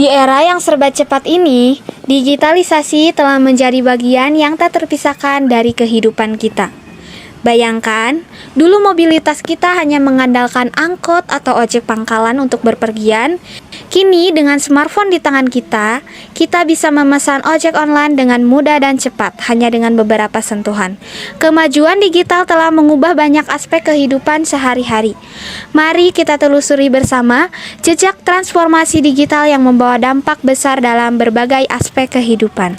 Di era yang serba cepat ini, digitalisasi telah menjadi bagian yang tak terpisahkan dari kehidupan kita. Bayangkan, dulu mobilitas kita hanya mengandalkan angkot atau ojek pangkalan untuk berpergian. Kini dengan smartphone di tangan kita bisa memesan ojek online dengan mudah dan cepat hanya dengan beberapa sentuhan. Kemajuan digital telah mengubah banyak aspek kehidupan sehari-hari. Mari kita telusuri bersama jejak transformasi digital yang membawa dampak besar dalam berbagai aspek kehidupan.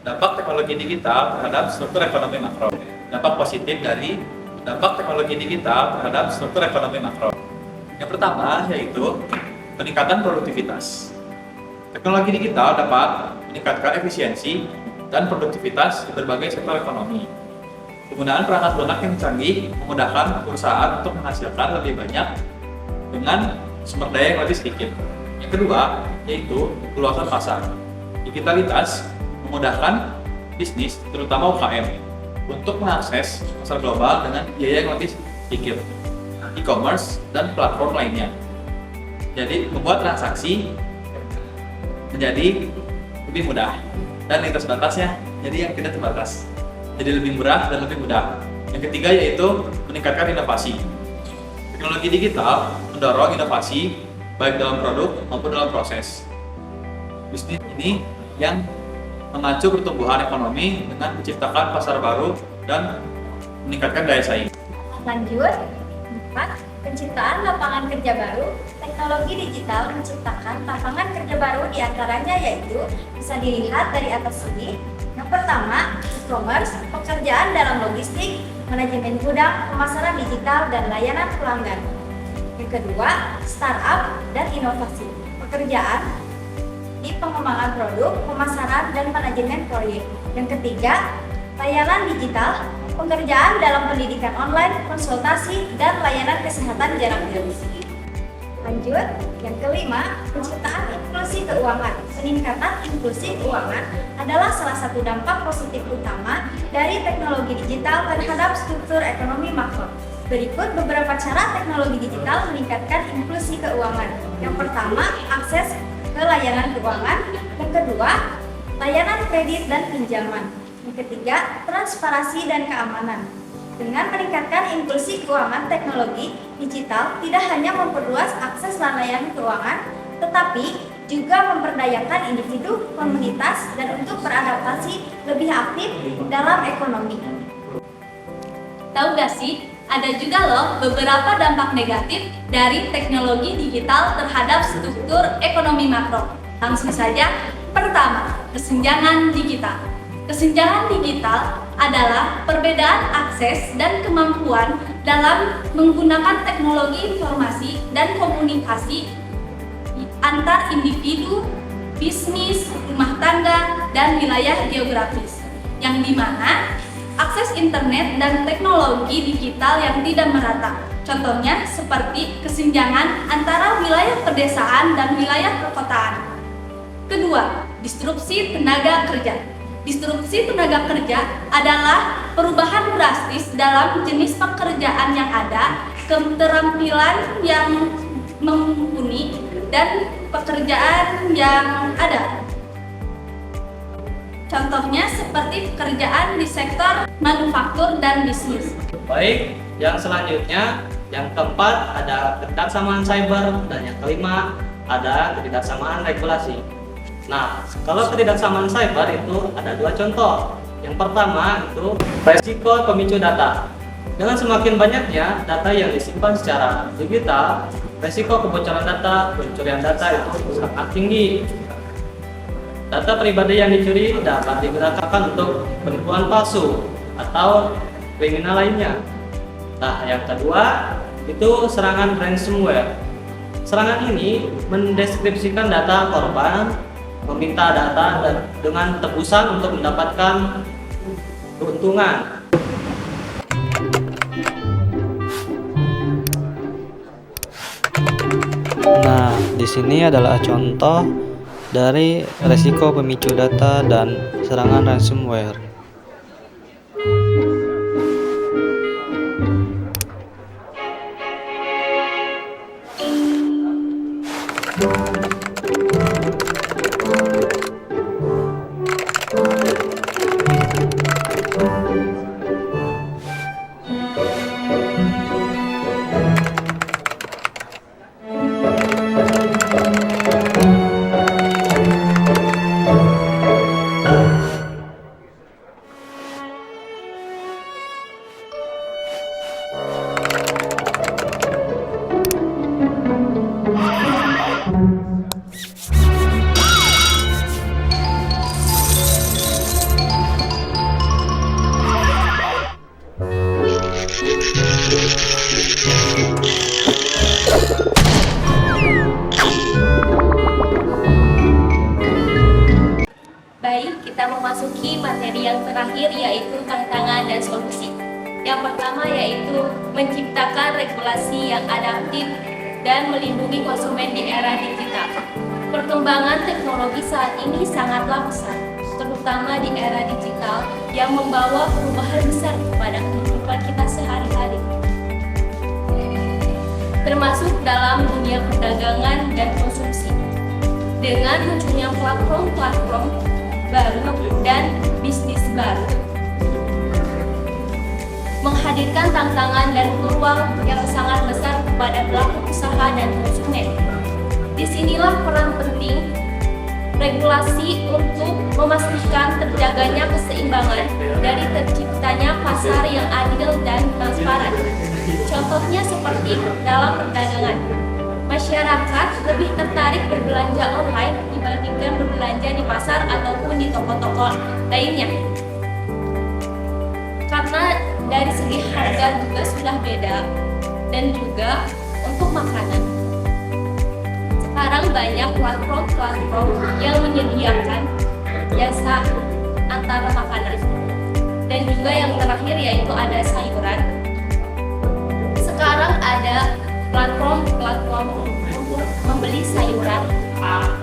Dampak teknologi digital terhadap struktur ekonomi makro. Dampak positif dari dampak teknologi digital terhadap struktur ekonomi makro. Yang pertama yaitu peningkatan produktivitas. Teknologi digital dapat meningkatkan efisiensi dan produktivitas di berbagai sektor ekonomi. Penggunaan perangkat lunak yang canggih memudahkan perusahaan untuk menghasilkan lebih banyak dengan sumber daya yang lebih sedikit. Yang kedua yaitu keluasan pasar. Digitalitas memudahkan bisnis, terutama UKM, untuk mengakses pasar global dengan biaya yang lebih sedikit, e-commerce dan platform lainnya. Jadi membuat transaksi menjadi lebih mudah dan lintas batasnya jadi yang tidak terbatas, jadi lebih murah dan lebih mudah. Yang ketiga yaitu meningkatkan inovasi. Teknologi digital mendorong inovasi baik dalam produk maupun dalam proses. Bisnis ini yang memacu pertumbuhan ekonomi dengan menciptakan pasar baru dan meningkatkan daya saing. Lanjut, 4. Penciptaan lapangan kerja baru. Teknologi digital menciptakan lapangan kerja baru diantaranya yaitu bisa dilihat dari atas sini. Yang pertama, e-commerce, pekerjaan dalam logistik, manajemen gudang, pemasaran digital, dan layanan pelanggan. Yang kedua, startup dan inovasi, pekerjaan di pengembangan produk, pemasaran, dan manajemen proyek. Yang ketiga, layanan digital, pekerjaan dalam pendidikan online, konsultasi, dan layanan kesehatan jarak jauh. Lanjut, yang kelima, penciptaan inklusi keuangan. Peningkatan inklusi keuangan adalah salah satu dampak positif utama dari teknologi digital terhadap struktur ekonomi makro. Berikut beberapa cara teknologi digital meningkatkan inklusi keuangan. Yang pertama, akses ke layanan keuangan. Yang kedua, layanan kredit dan pinjaman. Yang ketiga, transparansi dan keamanan. Dengan meningkatkan inklusi keuangan, teknologi digital tidak hanya memperluas akses layanan keuangan, tetapi juga memberdayakan individu, komunitas, dan untuk beradaptasi lebih aktif dalam ekonomi. Tahu gak sih, ada juga loh beberapa dampak negatif dari teknologi digital terhadap struktur ekonomi makro. Langsung saja, pertama, kesenjangan digital. Kesenjangan digital adalah perbedaan akses dan kemampuan dalam menggunakan teknologi informasi dan komunikasi antar individu, bisnis, rumah tangga, dan wilayah geografis, yang dimana akses internet dan teknologi digital yang tidak merata. Contohnya seperti kesenjangan antara wilayah pedesaan dan wilayah perkotaan. Kedua, disrupsi tenaga kerja. Disrupsi tenaga kerja adalah perubahan drastis dalam jenis pekerjaan yang ada, keterampilan yang mumpuni, dan pekerjaan yang ada. Contohnya seperti pekerjaan di sektor manufaktur dan bisnis. Baik, yang selanjutnya, yang keempat ada ketidaksamaan cyber, dan yang kelima ada ketidaksamaan regulasi. Nah, kalau ketidaksamaan cyber itu ada dua contoh. Yang pertama itu resiko pemicu data. Dengan semakin banyaknya data yang disimpan secara digital, resiko kebocoran data, pencurian data itu sangat tinggi. Data pribadi yang dicuri dapat digunakan untuk penipuan palsu atau kriminal lainnya. Nah, yang kedua itu serangan ransomware. Serangan ini mendeskripsikan data korban, meminta data dan dengan tebusan untuk mendapatkan keuntungan. Nah, di sini adalah contoh dari resiko pemicu data dan serangan ransomware. Baik, kita memasuki materi yang terakhir yaitu tantangan dan solusi. Yang pertama yaitu menciptakan regulasi yang adaptif dan melindungi konsumen di era digital. Perkembangan teknologi saat ini sangatlah pesat, terutama di era digital yang membawa perubahan besar pada kehidupan kita sehari-hari. Termasuk dalam dunia perdagangan dan konsumsi. Dengan munculnya platform-platform baru dan bisnis baru, menghadirkan tantangan dan peluang yang sangat besar kepada pelaku usaha dan konsumen. Disinilah peran penting regulasi untuk memastikan terjaganya keseimbangan dari terciptanya pasar yang adil dan transparan. Contohnya seperti dalam perdagangan, masyarakat lebih tertarik berbelanja online dibandingkan berbelanja di pasar ataupun di toko-toko lainnya. Karena dari segi harga juga sudah beda dan juga untuk makanan. Sekarang banyak platform-platform yang menyediakan jasa antara makanan. Dan juga yang terakhir yaitu ada sayuran. Sekarang ada platform-platform untuk membeli sayuran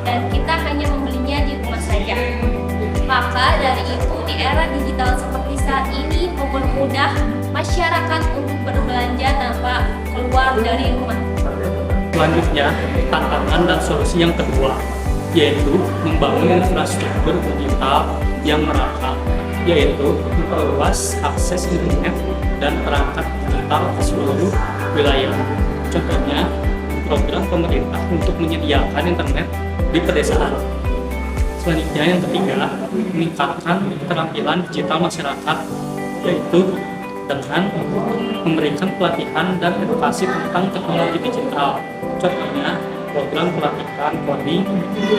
dan kita hanya membelinya di rumah saja. Maka dari itu di era digital seperti saat ini mempermudah masyarakat untuk berbelanja tanpa keluar dari rumah. Selanjutnya, tantangan dan solusi yang kedua yaitu membangun infrastruktur digital yang merata, yaitu memperluas akses internet dan perangkat digital ke seluruh wilayah. Contohnya, program pemerintah untuk menyediakan internet di pedesaan. Selanjutnya yang ketiga, meningkatkan keterampilan digital masyarakat, yaitu dengan memberikan pelatihan dan edukasi tentang teknologi digital. Contohnya, program pelatihan coding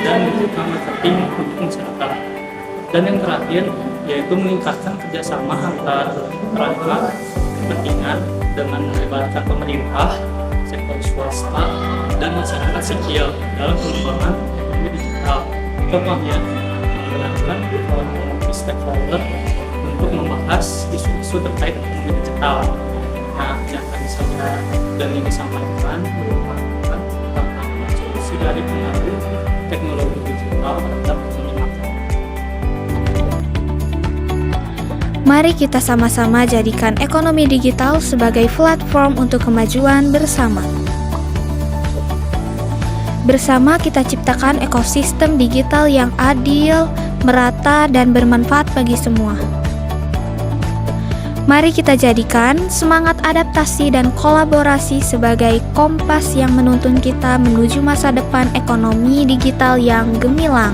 dan digital marketing untuk masyarakat. Dan yang terakhir, yaitu meningkatkan kerjasama antar perangkat kepentingan dengan melibatkan pemerintah, sektor swasta, dan masyarakat sipil dalam pengembangan ekonomi digital. Contohnya, menggunakan forum stakeholder untuk membahas isu-isu terkait ekonomi digital. Nah, yang tadi saya dan ini disampaikan merupakan tantangan solusi dari pengaruh teknologi digital terhadap ekonomi makro. Mari kita sama-sama jadikan ekonomi digital sebagai platform untuk kemajuan bersama. Bersama kita ciptakan ekosistem digital yang adil, merata, dan bermanfaat bagi semua. Mari kita jadikan semangat adaptasi dan kolaborasi sebagai kompas yang menuntun kita menuju masa depan ekonomi digital yang gemilang.